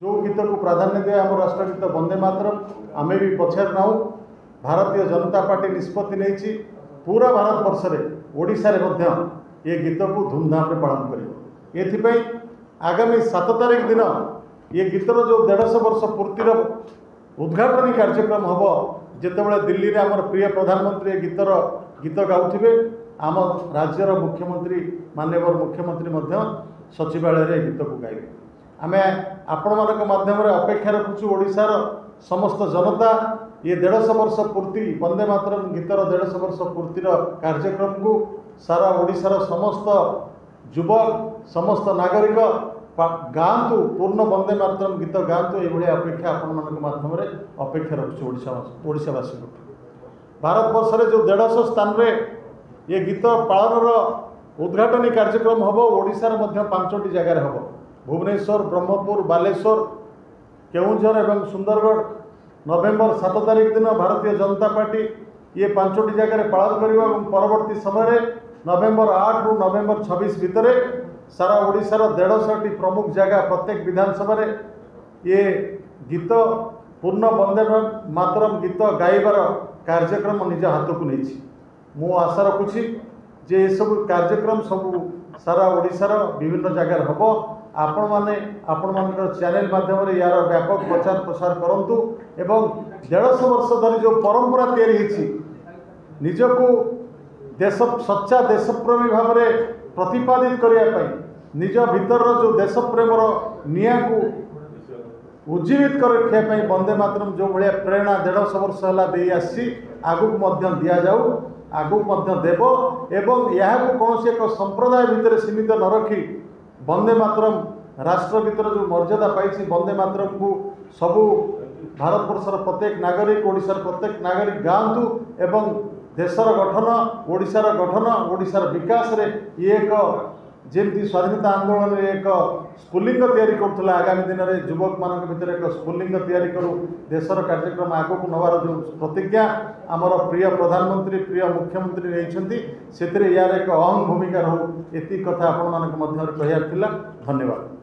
जो गीत को प्राधान्य दिए आम राष्ट्रगीत वंदे मातरम आमे भी पछार नाऊ। भारतीय जनता पार्टी निष्पत्ति नहीं पूरा भारत वर्ष में ओडिशा ये गीत को धूमधाम पालन कर आगामी 7 तारीख दिन ये गीतर जो 150 वर्ष पूर्तिर उद्घाटनी कार्यक्रम हम जितेबाला दिल्ली में आम प्रिय प्रधानमंत्री गीत गाउथिबे आम राज्यर मुख्यमंत्री माननीय मुख्यमंत्री सचिवालय गीत को गाइबे। आम आपण मान माध्यम अपेक्षा रखुचु ओडिशार समस्त जनता ये 150 वर्ष पूर्ति वंदे मातरम गीतर 150 वर्ष पूर्तिर कार्यक्रम को सारा ओडिशार समस्त युवक समस्त नागरिक गाँतु पूर्ण वंदे मातरम गीत गाँतु ये अपेक्षा आपण मान माध्यम अपेक्षा रखुचु ओडिशावासी। भारत वर्ष में जो 150 स्थान रे ये गीत पालन उद्घाटनी कार्यक्रम हम ओडिशार 5टी जगार हम भुवनेश्वर ब्रह्मपुर बालेश्वर केउंझर एवं सुंदरगढ़। नवेम्बर 7 तारीख दिन भारतीय जनता पार्टी ये 5टी जगार पालन करिबा और परवर्ती समय नवेम्बर 8 रु नवेम्बर 26 भितर सारा ओडिशार 150टी प्रमुख जगह प्रत्येक विधानसभा ये गीत पूर्ण वंदे मातरम गीत गाइबार कार्यक्रम निज हाथ को नहीं मु आशा रखुची जे सब कार्यक्रम सब सारा ओडिशार विभिन्न जगार हम आपण माने चैनल माध्यम यार व्यापक प्रचार प्रसार करंतु एवं 150 वर्ष धरी जो परंपरा तैयारी निजको देश सच्चा देशप्रेमी भाव में प्रतिपादित करने निज भीतर जो देशप्रेमर निया को उज्जीवित कर रखापी वंदे मातरम जो भाया प्रेरणा 150 वर्ष है दे आसी आगुक दि जाऊ आगुक देव एवं यहाँ कौन एक संप्रदाय भितर सीमित न रखी वंदे मातरम राष्ट्रगीतर जो मर्यादा पाई वंदे मातरम को सबू भारत वर्षर प्रत्येक नागरिक ओडिशार प्रत्येक नागरिक गाँतु एवं देशर गठन ओडिशार गठन ओडिशार विकास रे ये एक जेमती स्वाधीनता आंदोलन में एक स्फुलिंग तैयारी करुला आगामी दिन में युवक मान भर एक स्फुलिंग तैयारी करूँ देशर कार्यक्रम आगक नवार जो प्रतिज्ञा आमर प्रिय प्रधानमंत्री प्रिय मुख्यमंत्री नहीं यार एक अहम भूमिका रहू एति कथा आपण मान कहबार थिला। धन्यवाद।